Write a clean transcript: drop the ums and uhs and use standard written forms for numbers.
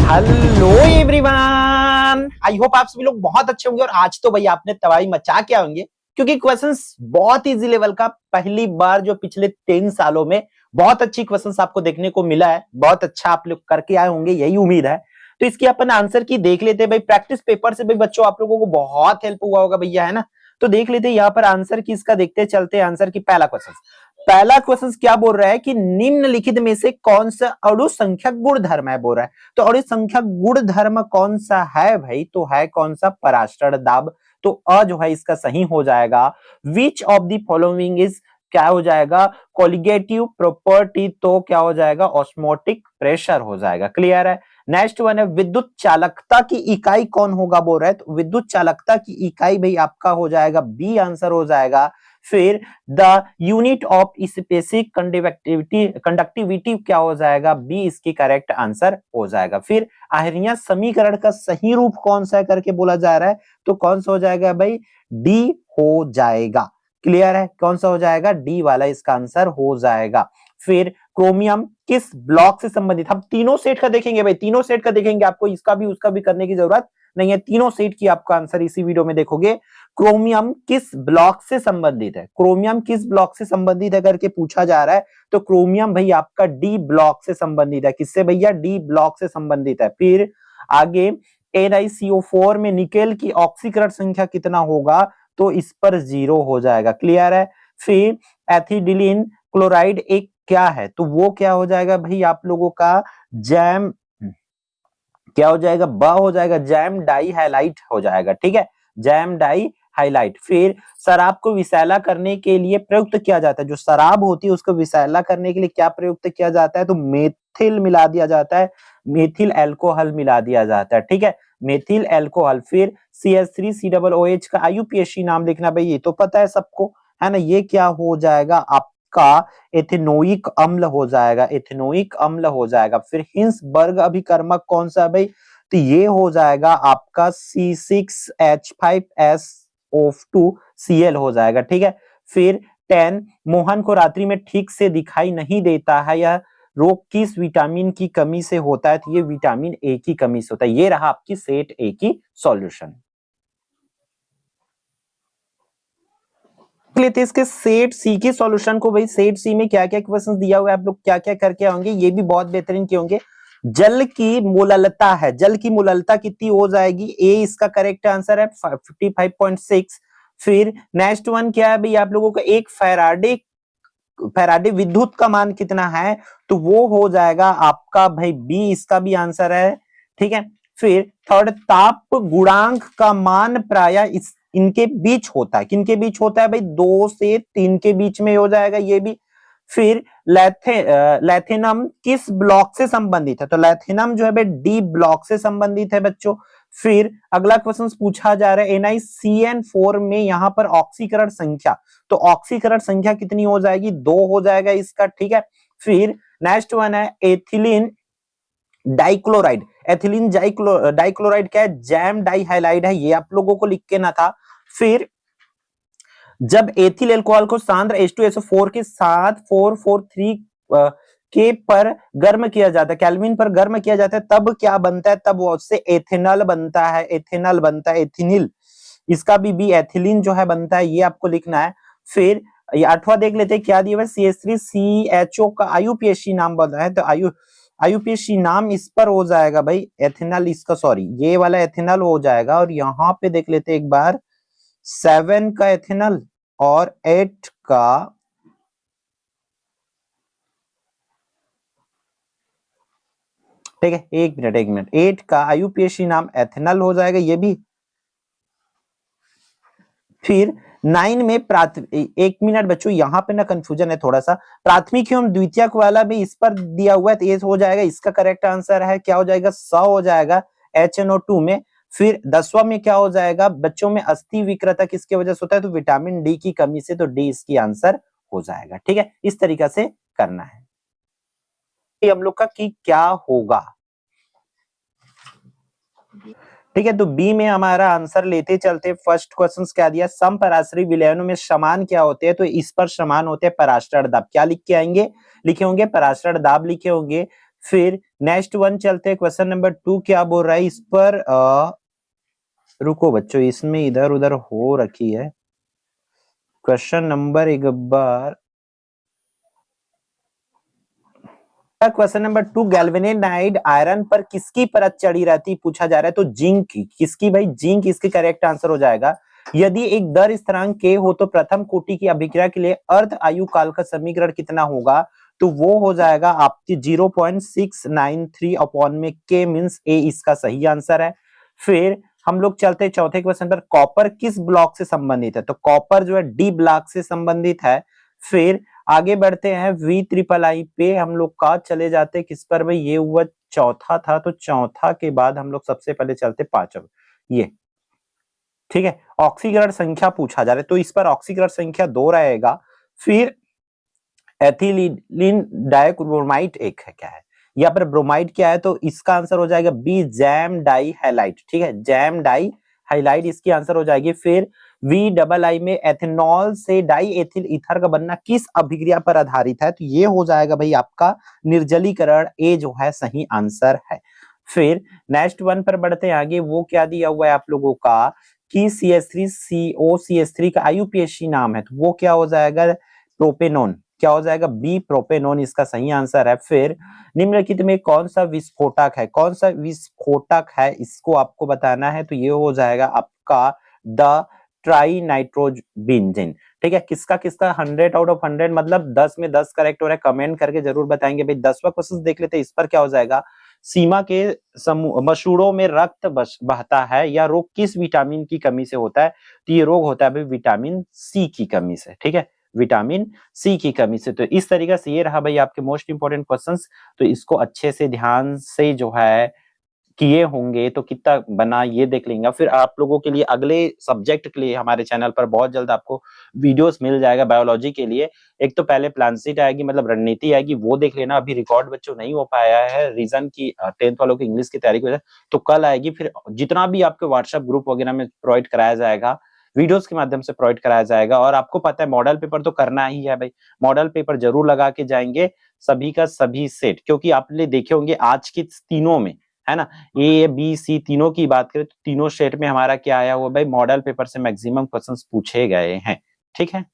Hello everyone, I hope आप सभी लोग बहुत अच्छे होंगे। और आज तो भाई आपने तबाही मचा के होंगे क्योंकि क्वेश्चंस बहुत इजी लेवल का पहली बार जो पिछले 3 सालों में बहुत अच्छी क्वेश्चंस आपको देखने को मिला है। बहुत अच्छा आप लोग करके आए होंगे, यही उम्मीद है। तो इसकी अपन आंसर की देख लेते हैं भाई। प्रैक्टिस पेपर से भाई बच्चों आप लोगों को बहुत हेल्प हुआ होगा भैया, है ना। तो देख लेते हैं यहाँ पर आंसर की इसका, देखते चलते आंसर की। पहला क्वेश्चन क्या बोल रहा है कि निम्नलिखित में से कौन सा अणु संख्या गुण धर्म है, बोल रहा है। तो अणु संख्या गुण धर्म कौन सा है भाई? तो है कौन सा? पराशर दाब। तो अ जो है इसका सही हो जाएगा। Which of the following is, क्या हो जाएगा? Colligative property. तो क्या हो जाएगा? ऑस्मोटिक प्रेशर हो जाएगा। क्लियर है। नेक्स्ट वन है विद्युत चालकता की इकाई कौन होगा, बोल रहा है। तो विद्युत चालकता की इकाई भाई आपका हो जाएगा बी, आंसर हो जाएगा। फिर the unit of specific conductivity क्या हो जाएगा? बी इसकी करेक्ट आंसर हो जाएगा। फिर आर्य समीकरण का सही रूप कौन सा है करके बोला जा रहा है। तो कौन सा हो जाएगा भाई? डी हो जाएगा। क्लियर है, कौन सा हो जाएगा? डी वाला इसका आंसर हो जाएगा। फिर क्रोमियम किस ब्लॉक से संबंधित, हम तीनों सेट का देखेंगे भाई, तीनों सेट का देखेंगे। आपको इसका भी उसका भी करने की जरूरत नहीं है, तीनों सेट की आपका आंसर इसी वीडियो में देखोगे। क्रोमियम किस ब्लॉक से संबंधित है? क्रोमियम किस ब्लॉक से संबंधित है करके पूछा जा रहा है। तो क्रोमियम भाई आपका डी ब्लॉक से संबंधित है। किससे भैया? डी ब्लॉक से संबंधित है। फिर आगे NiCO4 में निकेल की ऑक्सीकरण संख्या कितना होगा? तो इस पर 0 हो जाएगा। क्लियर है। फिर एथिलीन क्लोराइड एक क्या है? तो वो क्या हो जाएगा भाई आप लोगों का? जैम, क्या हो जाएगा? ब हो जाएगा। जैम डाई हाइलाइट हो जाएगा। ठीक है, जैम डाई हाइलाइट। फिर शराब को विषैला करने के लिए प्रयुक्त किया जाता है, जो शराब होती है उसको विषैला करने के लिए क्या प्रयुक्त किया जाता है? तो मेथिल मिला दिया जाता है, मेथिल एल्कोहल मिला दिया जाता है। ठीक है, मेथिल एल्कोहल। फिर CH3COOH का IUPAC नाम लिखना भाई, ये तो पता है सबको, है ना। ये क्या हो जाएगा आपका? एथेनोइक अम्ल हो जाएगा, एथेनोइक अम्ल हो जाएगा। फिर हिंसबर्ग अभिकर्मक कौन सा भाई? तो ये हो जाएगा आपका C6H5SO2Cl हो जाएगा। ठीक है। फिर 10 मोहन को रात्रि में ठीक से दिखाई नहीं देता है, यह रोग किस विटामिन की कमी से होता है? तो ये विटामिन ए की कमी से होता है। ये रहा आपकी सेट ए की सॉल्यूशन। लेते इसके सेट सी के सॉल्यूशन को। भाई सेट सी में क्या क्या क्वेश्चन दिया हुआ है, आप लोग क्या क्या करके होंगे, ये भी बहुत बेहतरीन के होंगे। जल की मोललता है, जल की मोललता कितनी हो जाएगी? ए इसका करेक्ट आंसर है 55.6। फिर नेक्स्ट वन क्या है भाई आप लोगों का? एक फैराडे विद्युत का मान कितना है? तो वो हो जाएगा आपका भाई बी, इसका भी आंसर है। ठीक है। फिर थर्ड, ताप गुणांक का मान प्राय इस इनके बीच होता है। किनके बीच होता है भाई? 2 से 3 के बीच में हो जाएगा ये भी। फिर लैथिनम किस ब्लॉक से संबंधित है? तो लैथिनम जो है भाई डी ब्लॉक से संबंधित है बच्चों। फिर अगला क्वेश्चन पूछा जा रहा है NiCN4 में यहाँ पर ऑक्सीकरण संख्या, तो ऑक्सीकरण संख्या कितनी हो जाएगी? 2 हो जाएगा इसका। ठीक है। फिर नेक्स्ट वन है एथिलीन डाइक्लोराइड। एथिलीन डाइक्लोराइड क्या है? जैम डाई हाइलाइड है, ये आप लोगों को लिख के ना था। फिर जब एथिल अल्कोहल को सांद्र H2SO4 के साथ 443 के पर गर्म किया जाता है, केल्विन पर गर्म किया जाता है, तब क्या बनता है? तब उससे एथेनॉल बनता है, एथेनॉल बनता है, एथिनिल। इसका भी एथिलीन जो है बनता है, ये आपको लिखना है। फिर ये 8वां देख लेते हैं क्या दिया हुआ है। CH3CHO का IUPAC नाम बता है, तो IUPAC नाम इस पर हो जाएगा भाई एथेनॉल, इसका सॉरी ये वाला एथेनॉल हो जाएगा। और यहाँ पे देख लेते एक बार, 7 का एथेनॉल और 8 का, ठीक है एक मिनट, 8 का IUPAC नाम एथेनॉल हो जाएगा ये भी। फिर 9 में एक मिनट बच्चों, यहां पे ना कंफ्यूजन है थोड़ा सा। प्राथमिक एवं द्वितीयक वाला भी इस पर दिया हुआ है, तो ये हो जाएगा इसका करेक्ट आंसर है, क्या हो जाएगा? 100 हो जाएगा HNO2 में। फिर 10वां में क्या हो जाएगा बच्चों में? अस्थि विकृता किसके वजह से होता है? तो विटामिन डी की कमी से, तो डी इसकी आंसर हो जाएगा। ठीक है, इस तरीका से करना है हम लोग का कि क्या होगा। ठीक है, तो बी में हमारा आंसर लेते चलते फर्स्ट क्वेश्चन क्या दिया? समपराश्रयी विलयनों में समान क्या होते हैं? तो इस पर समान होते हैं पराशर दाब। क्या लिख के आएंगे? लिखे होंगे पराशर दाब लिखे होंगे। फिर नेक्स्ट वन चलते हैं, क्वेश्चन नंबर 2 क्या बोल रहा है इस पर। रुको बच्चों, इसमें इधर उधर हो रखी है। क्वेश्चन नंबर एक बार, क्वेश्चन नंबर 2, गैल्वेनाइड आयरन पर किसकी परत चढ़ी रहती पूछा जा रहा है, तो जिंक की। किसकी भाई? जिंक इसके करेक्ट आंसर हो जाएगा। यदि एक दर स्थिरांक k हो तो प्रथम कोटि की अभिक्रिया के लिए अर्ध आयु काल का समीकरण कितना होगा, तो वो हो जाएगा आपकी 0.693 अपॉन में k मींस a इसका सही आंसर है। फिर हम लोग चलते हैं चौथे क्वेश्चन पर, कॉपर किस ब्लॉक से संबंधित है, तो कॉपर जो है डी ब्लॉक से संबंधित है। फिर आगे बढ़ते हैं VIII पे हम लोग का चले जाते किस पर भाई, ये हुआ चौथा था, तो चौथा के बाद हम लोग सबसे पहले चलते पांचवा, ये ठीक है। ऑक्सीकरण संख्या पूछा जा रहा है, तो इस पर ऑक्सीकरण संख्या 2 रहेगा। फिर एथिलीन डाइक्रोमाइट एक है, क्या है यहाँ पर ब्रोमाइड क्या है, तो इसका आंसर हो जाएगा बी, जैम डाई हाइलाइट। ठीक है, जैम डाई हाइलाइट इसकी आंसर हो जाएगी। फिर VII में एथेनॉल से डाई एथिल ईथर का बनना किस अभिक्रिया पर आधारित है, तो ये हो जाएगा भाई आपका निर्जलीकरण, ए जो है सही आंसर है। फिर नेक्स्ट वन पर बढ़ते हैं आगे, वो क्या दिया हुआ है आप लोगों का कि CH3COCH3 का IUPAC नाम है, तो वो क्या हो जाएगा, प्रोपेनोन। क्या हो जाएगा, बी प्रोपेनोन इसका सही आंसर है। फिर निम्नलिखित में कौन सा विस्फोटक है, कौन सा विस्फोटक है इसको आपको बताना है, तो ये हो जाएगा आपका द ट्राई नाइट्रोबेंजीन। ठीक है, किसका किसका 100 आउट ऑफ 100 मतलब 10 में 10 करेक्ट हो रहा है, कमेंट करके जरूर बताएंगे भाई। 10वां क्वेश्चन देख लेते हैं, इस पर क्या हो जाएगा, सीमा के मसूड़ों में रक्त बहता है, या रोग किस विटामिन की कमी से होता है, तो ये रोग होता है भाई विटामिन सी की कमी से। ठीक है, विटामिन सी की कमी से। तो इस तरीके से ये रहा भाई आपके मोस्ट इंपोर्टेंट क्वेश्चंस, तो इसको अच्छे से ध्यान से जो है किए होंगे तो कितना बना ये देख लेंगे। फिर आप लोगों के लिए अगले सब्जेक्ट के लिए हमारे चैनल पर बहुत जल्द आपको वीडियोस मिल जाएगा बायोलॉजी के लिए। एक तो पहले प्लानशीट आएगी, मतलब रणनीति आएगी, वो देख लेना। अभी रिकॉर्ड बच्चों नहीं हो पाया है रीजन की 10th वालों की इंग्लिश की तैयारी की वजह, तो कल आएगी। फिर जितना भी आपके व्हाट्सएप ग्रुप वगैरह में प्रोवाइड कराया जाएगा, वीडियोस के माध्यम से प्रोवाइड कराया जाएगा। और आपको पता है मॉडल पेपर तो करना ही है भाई, मॉडल पेपर जरूर लगा के जाएंगे सभी का सभी सेट, क्योंकि आपने देखे होंगे आज के तीनों में, है ना, A B C तीनों की बात करें तो तीनों सेट में हमारा क्या आया हुआ भाई, मॉडल पेपर से मैक्सिमम क्वेश्चंस पूछे गए हैं। ठीक है।